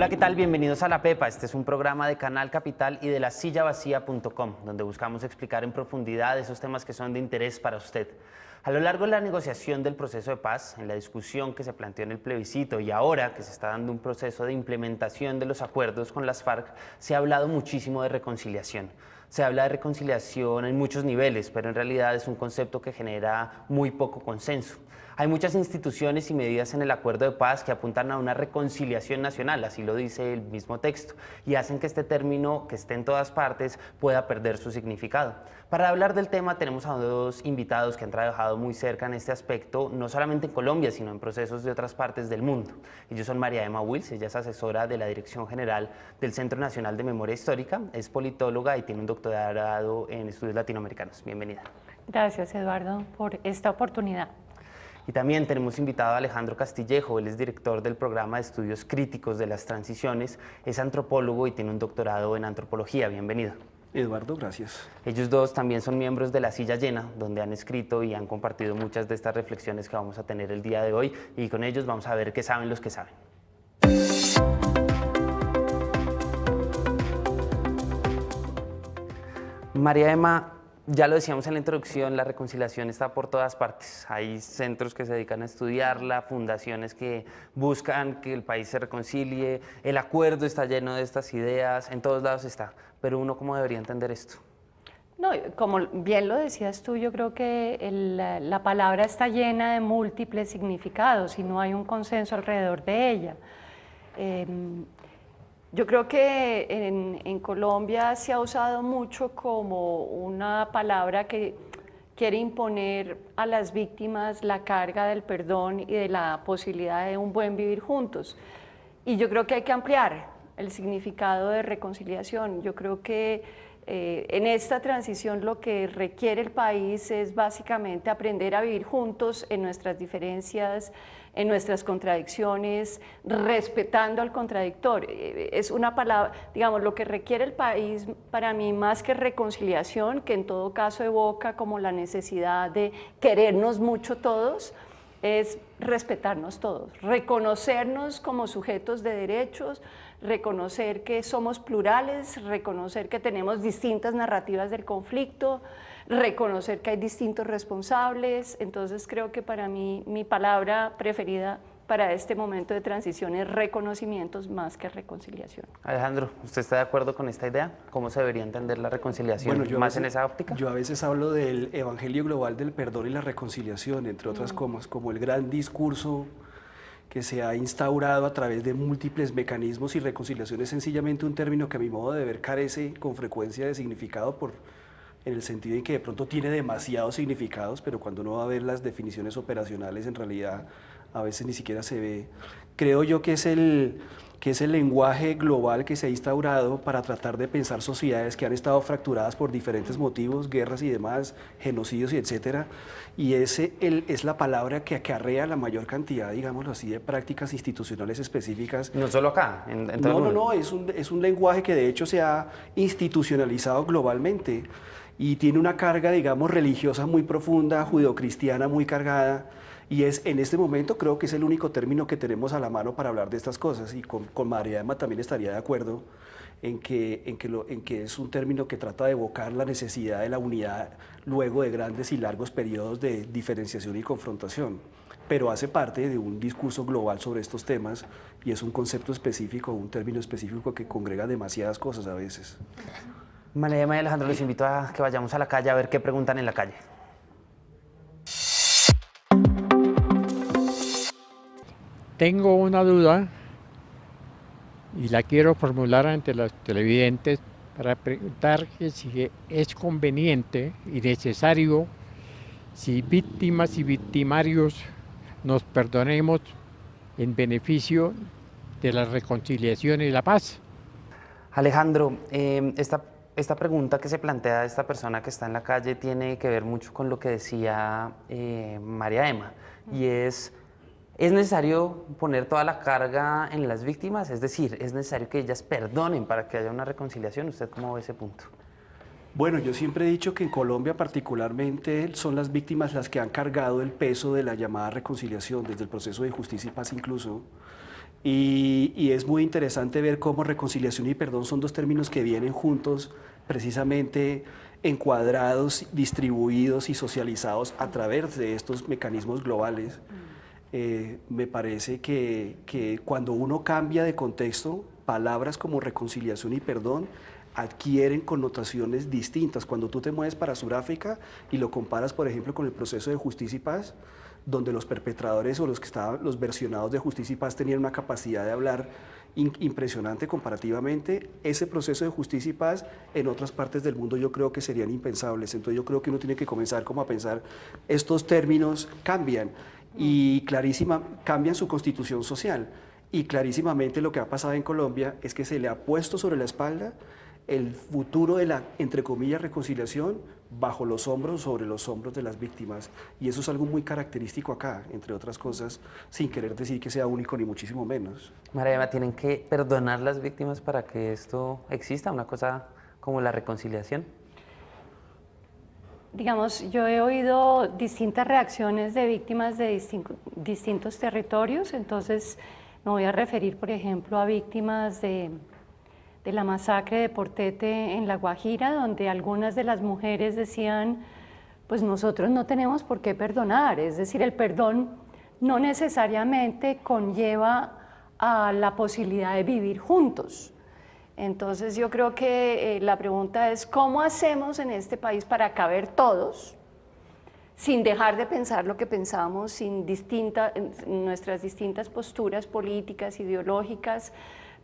Hola, ¿qué tal? Bienvenidos a La Pepa. Este es un programa de Canal Capital y de lasillavacía.com, donde buscamos explicar en profundidad esos temas que son de interés para usted. A lo largo de la negociación del proceso de paz, en la discusión que se planteó en el plebiscito y ahora que se está dando un proceso de implementación de los acuerdos con las FARC, se ha hablado muchísimo de reconciliación. Se habla de reconciliación en muchos niveles, pero en realidad es un concepto que genera muy poco consenso. Hay muchas instituciones y medidas en el acuerdo de paz que apuntan a una reconciliación nacional, así lo dice el mismo texto, y hacen que este término, que esté en todas partes, pueda perder su significado. Para hablar del tema tenemos a dos invitados que han trabajado muy cerca en este aspecto, no solamente en Colombia, sino en procesos de otras partes del mundo. Ellos son María Emma Wills, ella es asesora de la Dirección General del Centro Nacional de Memoria Histórica, es politóloga y tiene un doctorado en estudios latinoamericanos. Bienvenida. Gracias, Eduardo, por esta oportunidad. Y también tenemos invitado a Alejandro Castillejo, él es director del programa de estudios críticos de las transiciones, es antropólogo y tiene un doctorado en antropología. Bienvenido. Eduardo, gracias. Ellos dos también son miembros de La Silla Llena, donde han escrito y han compartido muchas de estas reflexiones que vamos a tener el día de hoy, y con ellos vamos a ver qué saben los que saben. María Emma, ya lo decíamos en la introducción, la reconciliación está por todas partes. Hay centros que se dedican a estudiarla, fundaciones que buscan que el país se reconcilie, el acuerdo está lleno de estas ideas, en todos lados está. Pero uno, ¿cómo debería entender esto? No, como bien lo decías tú, yo creo que la palabra está llena de múltiples significados y no hay un consenso alrededor de ella. Yo creo que en Colombia se ha usado mucho como una palabra que quiere imponer a las víctimas la carga del perdón y de la posibilidad de un buen vivir juntos. Y yo creo que hay que ampliar el significado de reconciliación. Yo creo que en esta transición lo que requiere el país es básicamente aprender a vivir juntos en nuestras diferencias, en nuestras contradicciones, respetando al contradictor. Es una palabra, digamos, lo que requiere el país para mí más que reconciliación, que en todo caso evoca como la necesidad de querernos mucho todos, es respetarnos todos, reconocernos como sujetos de derechos, reconocer que somos plurales, reconocer que tenemos distintas narrativas del conflicto, reconocer que hay distintos responsables. Entonces creo que para mí mi palabra preferida para este momento de transición es reconocimientos más que reconciliación. Alejandro, ¿usted está de acuerdo con esta idea? ¿Cómo se debería entender la reconciliación más en esa óptica? Yo a veces hablo del evangelio global del perdón y la reconciliación, entre otras cosas, como el gran discurso que se ha instaurado a través de múltiples mecanismos, y reconciliación es sencillamente un término que a mi modo de ver carece con frecuencia de significado en el sentido en que de pronto tiene demasiados significados, pero cuando uno va a ver las definiciones operacionales en realidad a veces ni siquiera se ve. Creo yo que es el lenguaje global que se ha instaurado para tratar de pensar sociedades que han estado fracturadas por diferentes motivos, guerras y demás, genocidios y etcétera, y es la palabra que acarrea la mayor cantidad, digámoslo así, de prácticas institucionales específicas. No solo acá, en todo el mundo. No, es un lenguaje que de hecho se ha institucionalizado globalmente y tiene una carga, digamos, religiosa muy profunda, judeocristiana muy cargada. Y en este momento creo que es el único término que tenemos a la mano para hablar de estas cosas, y con María Emma también estaría de acuerdo en que es un término que trata de evocar la necesidad de la unidad luego de grandes y largos periodos de diferenciación y confrontación, pero hace parte de un discurso global sobre estos temas y es un concepto específico, un término específico que congrega demasiadas cosas a veces. María Emma y Alejandro, les invito a que vayamos a la calle a ver qué preguntan en la calle. Tengo una duda y la quiero formular ante los televidentes para preguntar que si es conveniente y necesario, si víctimas y victimarios nos perdonemos en beneficio de la reconciliación y la paz. Alejandro, esta pregunta que se plantea esta persona que está en la calle tiene que ver mucho con lo que decía María Emma, y ¿es necesario poner toda la carga en las víctimas? Es decir, ¿es necesario que ellas perdonen para que haya una reconciliación? ¿Usted cómo ve ese punto? Bueno, yo siempre he dicho que en Colombia particularmente son las víctimas las que han cargado el peso de la llamada reconciliación desde el proceso de justicia y paz incluso. Y es muy interesante ver cómo reconciliación y perdón son dos términos que vienen juntos, precisamente encuadrados, distribuidos y socializados a través de estos mecanismos globales. Me parece que cuando uno cambia de contexto, palabras como reconciliación y perdón adquieren connotaciones distintas. Cuando tú te mueves para Sudáfrica y lo comparas, por ejemplo, con el proceso de justicia y paz, donde los perpetradores o los versionados de justicia y paz tenían una capacidad de hablar impresionante comparativamente, ese proceso de justicia y paz en otras partes del mundo yo creo que serían impensables. Entonces yo creo que uno tiene que comenzar como a pensar, estos términos cambian y cambian su constitución social. Y clarísimamente lo que ha pasado en Colombia es que se le ha puesto sobre la espalda el futuro de la, entre comillas, reconciliación bajo los hombros, sobre los hombros de las víctimas. Y eso es algo muy característico acá, entre otras cosas, sin querer decir que sea único ni muchísimo menos. María Eva, ¿tienen que perdonar las víctimas para que esto exista, una cosa como la reconciliación? Digamos, yo he oído distintas reacciones de víctimas de distintos territorios, entonces me voy a referir, por ejemplo, a víctimas de la masacre de Portete en La Guajira, donde algunas de las mujeres decían, pues nosotros no tenemos por qué perdonar, es decir, el perdón no necesariamente conlleva a la posibilidad de vivir juntos. Entonces yo creo que la pregunta es, ¿cómo hacemos en este país para caber todos, sin dejar de pensar lo que pensamos, sin nuestras distintas posturas políticas, ideológicas,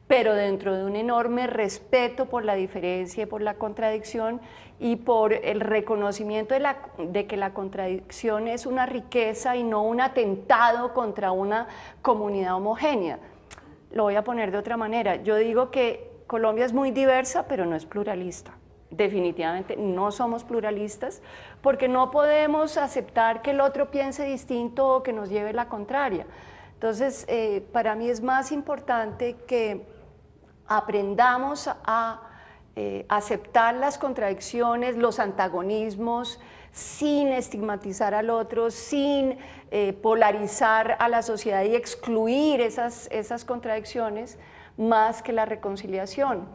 pero dentro de un enorme respeto por la diferencia, por la contradicción y por el reconocimiento de que la contradicción es una riqueza y no un atentado contra una comunidad homogénea? Lo voy a poner de otra manera. Yo digo que Colombia es muy diversa, pero no es pluralista. Definitivamente no somos pluralistas porque no podemos aceptar que el otro piense distinto o que nos lleve la contraria. Entonces, para mí es más importante que aprendamos a aceptar las contradicciones, los antagonismos, sin estigmatizar al otro, sin polarizar a la sociedad y excluir esas contradicciones, más que la reconciliación.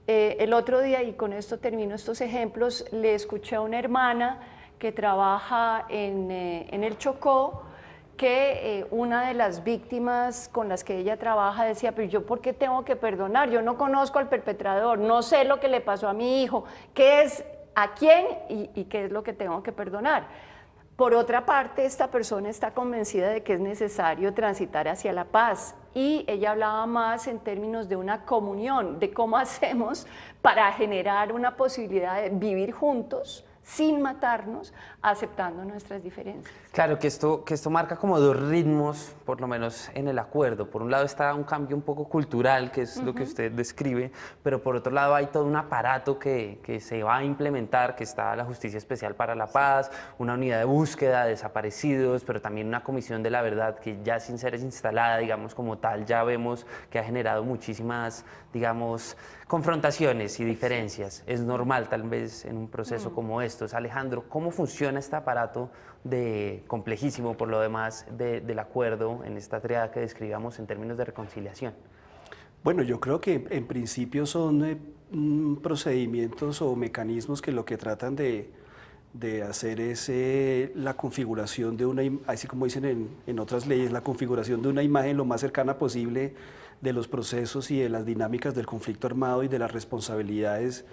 El otro día, y con esto termino estos ejemplos, le escuché a una hermana que trabaja en el Chocó, que una de las víctimas con las que ella trabaja decía, pero yo ¿por qué tengo que perdonar? Yo no conozco al perpetrador, no sé lo que le pasó a mi hijo, qué es, a quién y qué es lo que tengo que perdonar. Por otra parte, esta persona está convencida de que es necesario transitar hacia la paz y ella hablaba más en términos de una comunión, de cómo hacemos para generar una posibilidad de vivir juntos, sin matarnos, aceptando nuestras diferencias. Claro, que esto marca como dos ritmos, por lo menos en el acuerdo. Por un lado está un cambio un poco cultural, que es lo que usted describe, pero por otro lado hay todo un aparato que se va a implementar, que está la Justicia Especial para la Paz, una unidad de búsqueda de desaparecidos, pero también una comisión de la verdad que ya sin ser instalada, digamos, como tal, ya vemos que ha generado muchísimas, digamos, confrontaciones y diferencias. Es normal tal vez en un proceso como estos. Alejandro, ¿cómo funciona este aparato complejísimo por lo demás del acuerdo en esta triada que describamos en términos de reconciliación? Bueno, yo creo que en principio son procedimientos o mecanismos que lo que tratan de hacer es la configuración de una, así como dicen en otras leyes, la configuración de una imagen lo más cercana posible de los procesos y de las dinámicas del conflicto armado y de las responsabilidades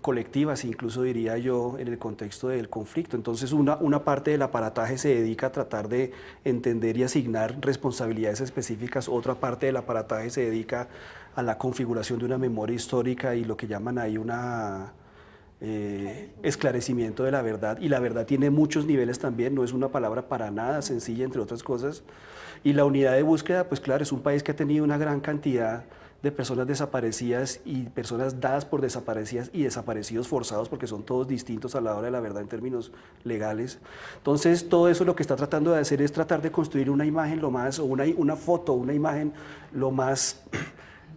colectivas, incluso diría yo, en el contexto del conflicto. Entonces una parte del aparataje se dedica a tratar de entender y asignar responsabilidades específicas, otra parte del aparataje se dedica a la configuración de una memoria histórica y lo que llaman ahí una esclarecimiento de la verdad, y la verdad tiene muchos niveles también, no es una palabra para nada sencilla, entre otras cosas. Y la unidad de búsqueda, pues claro, es un país que ha tenido una gran cantidad de personas desaparecidas y personas dadas por desaparecidas y desaparecidos forzados, porque son todos distintos a la hora de la verdad en términos legales. Entonces, todo eso lo que está tratando de hacer es tratar de construir una imagen lo más, o una foto, una imagen lo más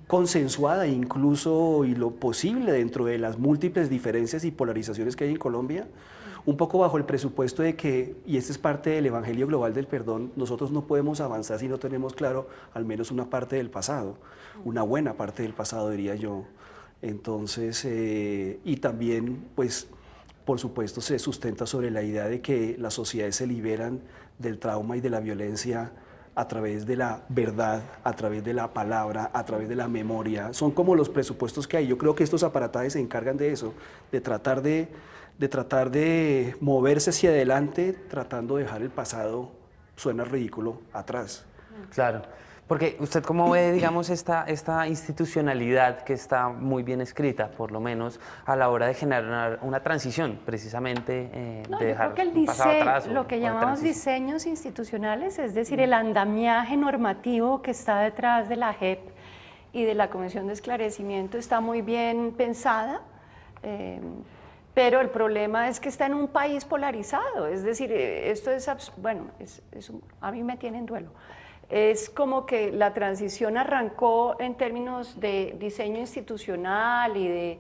consensuada incluso y lo posible dentro de las múltiples diferencias y polarizaciones que hay en Colombia, un poco bajo el presupuesto de que, y este es parte del Evangelio Global del Perdón, nosotros no podemos avanzar si no tenemos claro al menos una parte del pasado, una buena parte del pasado, diría yo. Entonces, y también, pues, por supuesto, se sustenta sobre la idea de que las sociedades se liberan del trauma y de la violencia a través de la verdad, a través de la palabra, a través de la memoria. Son como los presupuestos que hay. Yo creo que estos aparatajes se encargan de eso, de tratar de moverse hacia adelante, tratando de dejar el pasado, suena ridículo, atrás. Claro, porque usted cómo ve, digamos, esta institucionalidad que está muy bien escrita, por lo menos a la hora de generar una transición, precisamente, No, de yo dejar creo que un pasado atrás. lo que o de llamamos transición. diseños institucionales, es decir, el andamiaje normativo que está detrás de la JEP y de la Comisión de Esclarecimiento está muy bien pensada, pero el problema es que está en un país polarizado, es decir, esto es, bueno, a mí me tiene en duelo. Es como que la transición arrancó en términos de diseño institucional y de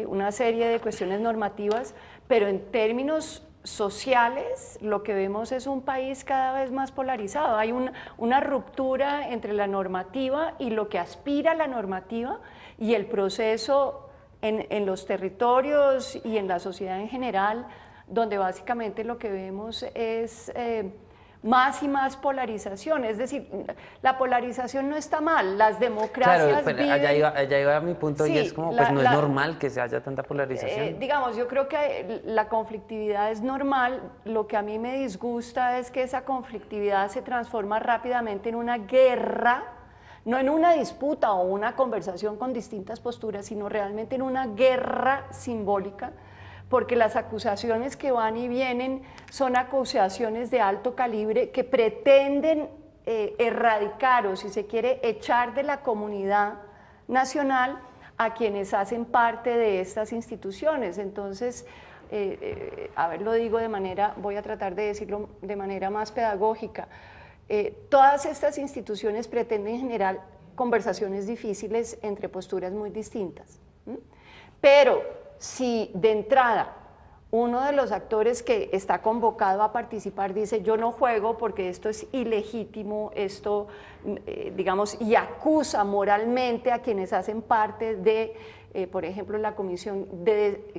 una serie de cuestiones normativas, pero en términos sociales lo que vemos es un país cada vez más polarizado. Hay una ruptura entre la normativa y lo que aspira a la normativa y el proceso en los territorios y en la sociedad en general, donde básicamente lo que vemos es más y más polarización. Es decir, la polarización no está mal, las democracias Claro, pero allá iba mi punto, Sí, y es como, pues no es normal que se haya tanta polarización. digamos, yo creo que la conflictividad es normal. Lo que a mí me disgusta es que esa conflictividad se transforma rápidamente en una guerra, no en una disputa o una conversación con distintas posturas, sino realmente en una guerra simbólica, porque las acusaciones que van y vienen son acusaciones de alto calibre que pretenden erradicar, o si se quiere, echar de la comunidad nacional a quienes hacen parte de estas instituciones. Entonces, a ver, lo digo de manera, voy a tratar de decirlo de manera más pedagógica. Todas estas instituciones pretenden generar conversaciones difíciles entre posturas muy distintas, pero si de entrada uno de los actores que está convocado a participar dice yo no juego porque esto es ilegítimo, esto digamos, y acusa moralmente a quienes hacen parte de, por ejemplo, la comisión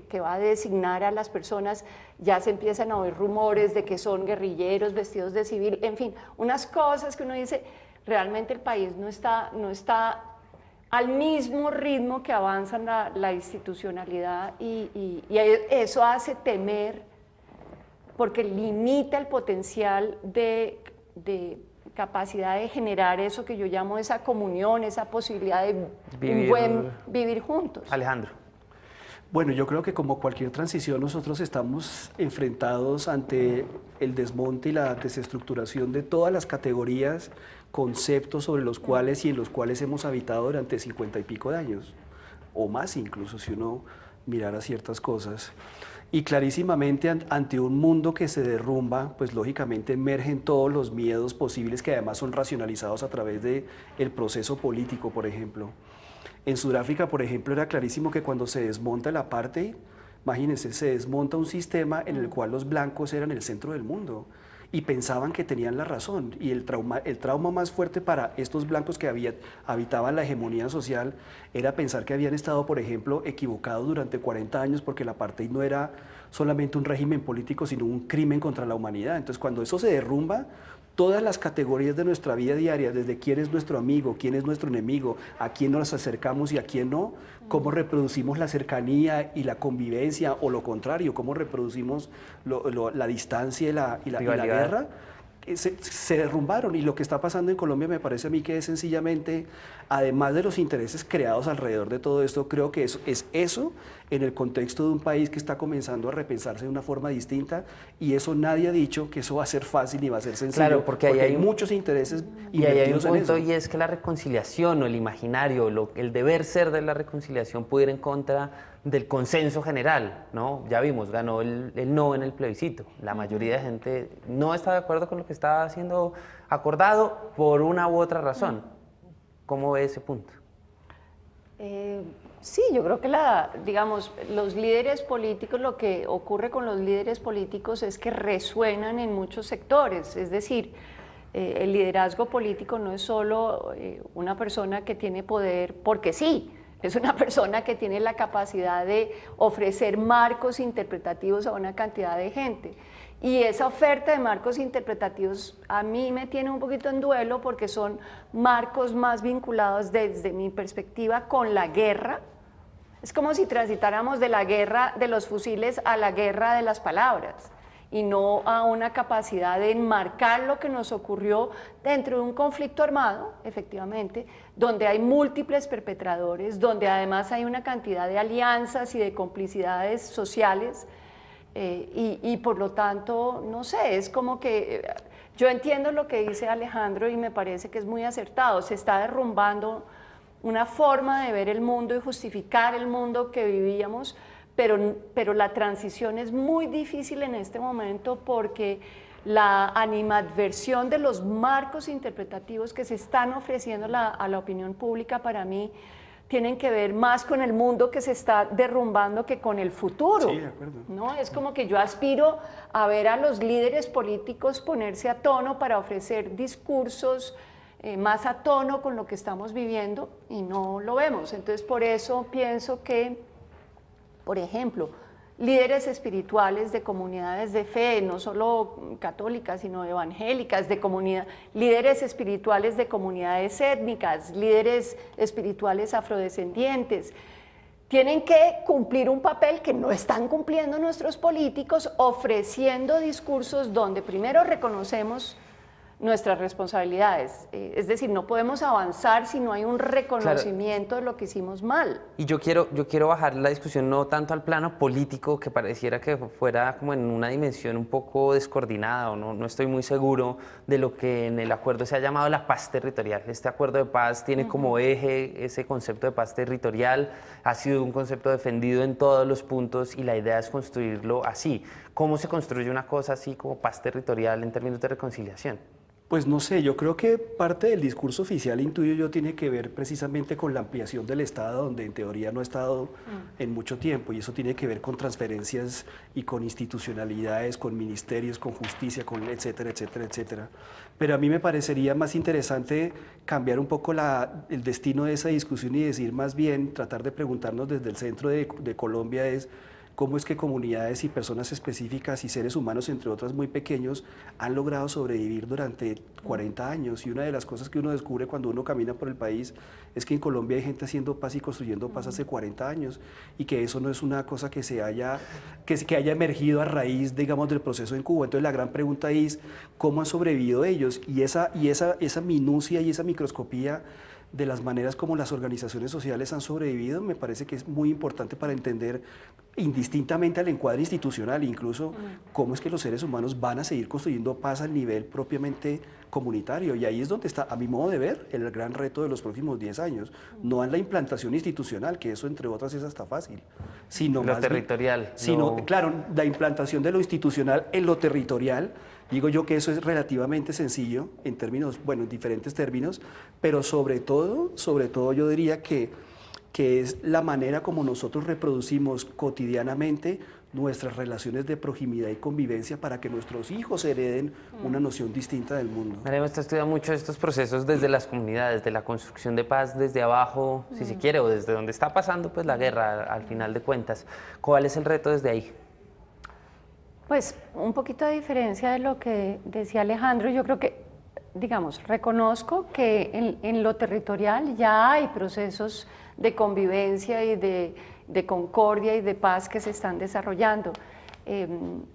que va a designar a las personas, ya se empiezan a oír rumores de que son guerrilleros vestidos de civil, en fin, unas cosas que uno dice, realmente el país no está al mismo ritmo que avanza la institucionalidad y eso hace temer porque limita el potencial de capacidad de generar eso que yo llamo esa comunión, esa posibilidad de un buen vivir juntos. Alejandro. Bueno, yo creo que como cualquier transición nosotros estamos enfrentados ante el desmonte y la desestructuración de todas las categorías, conceptos sobre los cuales y en los cuales hemos habitado durante 50 y pico de años, o más incluso si uno mirara ciertas cosas. Y clarísimamente ante un mundo que se derrumba, pues lógicamente emergen todos los miedos posibles que además son racionalizados a través del proceso político, por ejemplo. En Sudáfrica, por ejemplo, era clarísimo que cuando se desmonta el apartheid, imagínense, se desmonta un sistema en el cual los blancos eran el centro del mundo y pensaban que tenían la razón. Y el trauma más fuerte para estos blancos que habitaban la hegemonía social era pensar que habían estado, por ejemplo, equivocados durante 40 años porque el apartheid no era solamente un régimen político, sino un crimen contra la humanidad. Entonces, cuando eso se derrumba, todas las categorías de nuestra vida diaria, desde quién es nuestro amigo, quién es nuestro enemigo, a quién nos acercamos y a quién no, cómo reproducimos la cercanía y la convivencia, o lo contrario, cómo reproducimos la distancia y la guerra, se derrumbaron. Y lo que está pasando en Colombia me parece a mí que es sencillamente, además de los intereses creados alrededor de todo esto, creo que es eso en el contexto de un país que está comenzando a repensarse de una forma distinta, y eso nadie ha dicho que eso va a ser fácil ni va a ser sencillo, Claro, porque ahí hay muchos intereses y ahí hay un invertidos en punto, eso. y es que la reconciliación o el imaginario, el deber ser de la reconciliación puede ir en contra del consenso general, ¿no? Ya vimos, ganó el no en el plebiscito. La mayoría de gente no está de acuerdo con lo que estaba siendo acordado por una u otra razón. ¿Cómo ve ese punto? Sí, yo creo que digamos, los líderes políticos, lo que ocurre con los líderes políticos es que resuenan en muchos sectores, es decir, el liderazgo político no es solo una persona que tiene poder porque sí, es una persona que tiene la capacidad de ofrecer marcos interpretativos a una cantidad de gente. Y esa oferta de marcos interpretativos a mí me tiene un poquito en duelo porque son marcos más vinculados desde mi perspectiva con la guerra. Es como si transitáramos de la guerra de los fusiles a la guerra de las palabras y no a una capacidad de enmarcar lo que nos ocurrió dentro de un conflicto armado, efectivamente, donde hay múltiples perpetradores, donde además hay una cantidad de alianzas y de complicidades sociales. Y por lo tanto, no sé, es como que yo entiendo lo que dice Alejandro y me parece que es muy acertado. Se está derrumbando una forma de ver el mundo y justificar el mundo que vivíamos, pero la transición es muy difícil en este momento porque la animadversión de los marcos interpretativos que se están ofreciendo a la opinión pública para mí tienen que ver más con el mundo que se está derrumbando que con el futuro. Sí, de acuerdo. ¿No? Es como que yo aspiro a ver a los líderes políticos ponerse a tono para ofrecer discursos más a tono con lo que estamos viviendo y no lo vemos. Entonces, por eso pienso que, por ejemplo, líderes espirituales de comunidades de fe, no solo católicas, sino evangélicas, líderes espirituales de comunidades étnicas, líderes espirituales afrodescendientes, tienen que cumplir un papel que no están cumpliendo nuestros políticos, ofreciendo discursos donde primero reconocemos nuestras responsabilidades. Es decir, no podemos avanzar si no hay un reconocimiento de lo que hicimos mal. Y yo quiero bajar la discusión no tanto al plano político, que pareciera que fuera como en una dimensión un poco descoordinada, o no estoy muy seguro de lo que en el acuerdo se ha llamado la paz territorial. Este acuerdo de paz tiene como eje ese concepto de paz territorial, ha sido un concepto defendido en todos los puntos y la idea es construirlo así. ¿Cómo se construye una cosa así como paz territorial en términos de reconciliación? Pues no sé, yo creo que parte del discurso oficial, intuyo yo, tiene que ver precisamente con la ampliación del Estado, donde en teoría no ha estado en mucho tiempo, y eso tiene que ver con transferencias y con institucionalidades, con ministerios, con justicia, con etcétera, etcétera, etcétera. Pero a mí me parecería más interesante cambiar un poco el destino de esa discusión y decir más bien, tratar de preguntarnos desde el centro de Colombia es cómo es que comunidades y personas específicas y seres humanos, entre otras muy pequeños, han logrado sobrevivir durante 40 años. Y una de las cosas que uno descubre cuando uno camina por el país es que en Colombia hay gente haciendo paz y construyendo paz hace 40 años y que eso no es una cosa que haya emergido a raíz, digamos, del proceso en Cuba. Entonces la gran pregunta es, ¿cómo han sobrevivido ellos? Y esa minucia y esa microscopía de las maneras como las organizaciones sociales han sobrevivido, me parece que es muy importante para entender indistintamente al encuadre institucional, incluso cómo es que los seres humanos van a seguir construyendo paz al nivel propiamente comunitario. Y ahí es donde está, a mi modo de ver, el gran reto de los próximos 10 años. No en la implantación institucional, que eso entre otras es hasta fácil, sino lo más territorial. Claro, la implantación de lo institucional en lo territorial. Digo yo que eso es relativamente sencillo en términos, bueno, en diferentes términos, pero sobre todo yo diría que es la manera como nosotros reproducimos cotidianamente nuestras relaciones de proximidad y convivencia para que nuestros hijos hereden una noción distinta del mundo. María, usted estudia mucho estos procesos desde las comunidades, de la construcción de paz desde abajo, si se quiere, o desde donde está pasando pues la guerra al final de cuentas. ¿Cuál es el reto desde ahí? Pues un poquito de diferencia de lo que decía Alejandro, yo creo que, digamos, reconozco que en lo territorial ya hay procesos de convivencia y de concordia y de paz que se están desarrollando.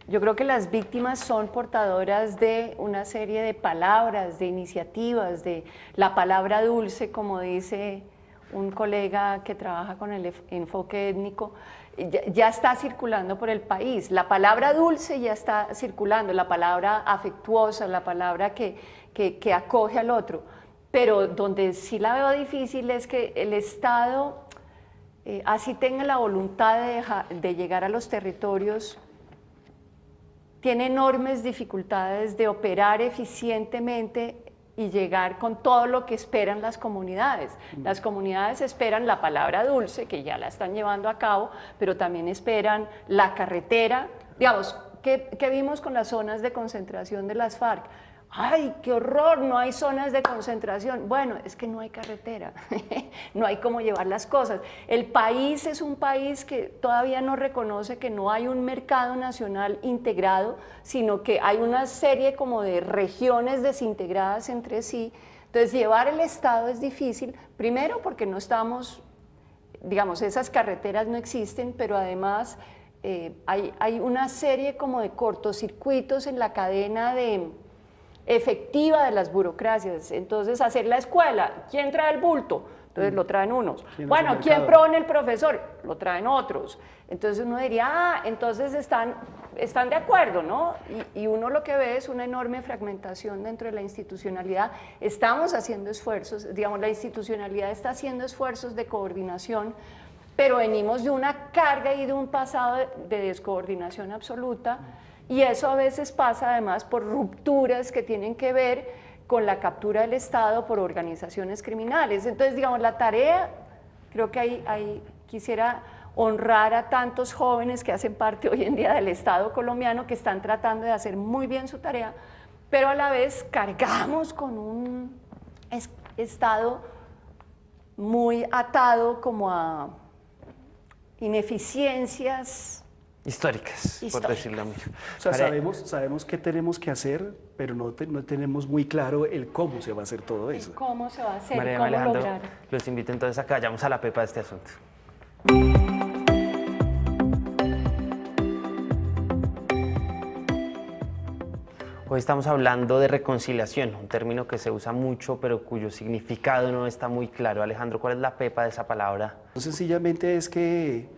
Yo creo que las víctimas son portadoras de una serie de palabras, de iniciativas, de la palabra dulce, como dice un colega que trabaja con el enfoque étnico, ya está circulando por el país. La palabra dulce ya está circulando, la palabra afectuosa, la palabra que acoge al otro. Pero donde sí la veo difícil es que el Estado, así tenga la voluntad de llegar a los territorios, tiene enormes dificultades de operar eficientemente y llegar con todo lo que esperan las comunidades. Las comunidades esperan la palabra dulce, que ya la están llevando a cabo, pero también esperan la carretera. Digamos, ¿qué vimos con las zonas de concentración de las FARC? ¡Ay, qué horror! No hay zonas de concentración. Bueno, es que no hay carretera, no hay cómo llevar las cosas. El país es un país que todavía no reconoce que no hay un mercado nacional integrado, sino que hay una serie como de regiones desintegradas entre sí. Entonces, llevar el Estado es difícil, primero porque no estamos, digamos, esas carreteras no existen, pero además hay una serie como de cortocircuitos en la cadena efectiva de las burocracias. Entonces, hacer la escuela, ¿quién trae el bulto? Entonces lo traen unos. Bueno, ¿quién pone el profesor? Lo traen otros. Entonces uno diría, entonces están de acuerdo, ¿no? Y uno lo que ve es una enorme fragmentación dentro de la institucionalidad. Estamos haciendo esfuerzos, digamos, la institucionalidad está haciendo esfuerzos de coordinación, pero venimos de una carga y de un pasado de descoordinación absoluta. Y eso a veces pasa además por rupturas que tienen que ver con la captura del Estado por organizaciones criminales. Entonces, digamos, la tarea, creo que ahí quisiera honrar a tantos jóvenes que hacen parte hoy en día del Estado colombiano, que están tratando de hacer muy bien su tarea, pero a la vez cargamos con un Estado muy atado como a ineficiencias históricas, por decirlo mucho. O sea, sabemos qué tenemos que hacer, pero no tenemos muy claro el cómo se va a hacer todo eso. El cómo se va a hacer, María cómo Alejandro, lograr. los invito entonces a que vayamos a la pepa de este asunto. Hoy estamos hablando de reconciliación, un término que se usa mucho, pero cuyo significado no está muy claro. Alejandro, ¿cuál es la pepa de esa palabra? Sencillamente es que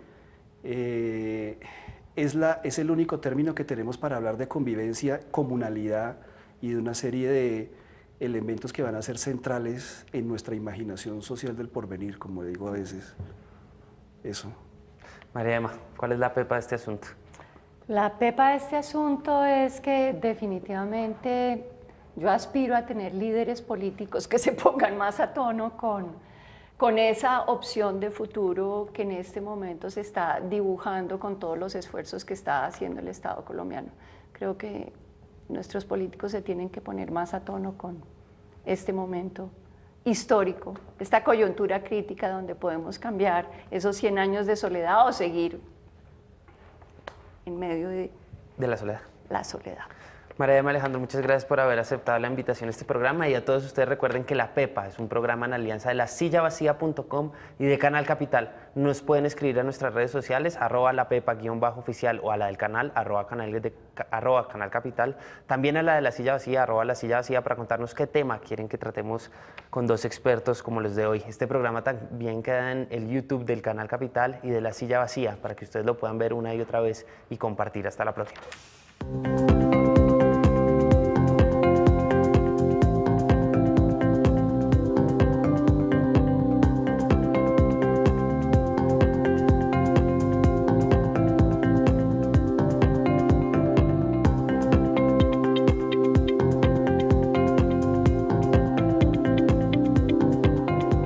es el único término que tenemos para hablar de convivencia, comunalidad y de una serie de elementos que van a ser centrales en nuestra imaginación social del porvenir, como digo a veces. Eso. María Emma, ¿cuál es la pepa de este asunto? La pepa de este asunto es que definitivamente yo aspiro a tener líderes políticos que se pongan más a tono con esa opción de futuro que en este momento se está dibujando con todos los esfuerzos que está haciendo el Estado colombiano. Creo que nuestros políticos se tienen que poner más a tono con este momento histórico, esta coyuntura crítica donde podemos cambiar esos 100 años de soledad o seguir en medio de la soledad. La soledad. María Emma, Alejandro, muchas gracias por haber aceptado la invitación a este programa, y a todos ustedes recuerden que La Pepa es un programa en alianza de lasillavacía.com y de Canal Capital. Nos pueden escribir a nuestras redes sociales, @lapepa_oficial, o a la del canal, @canal Capital, también a la de La Silla Vacía, @La Silla Vacía, para contarnos qué tema quieren que tratemos con dos expertos como los de hoy. Este programa también queda en el YouTube del Canal Capital y de La Silla Vacía, para que ustedes lo puedan ver una y otra vez y compartir. Hasta la próxima.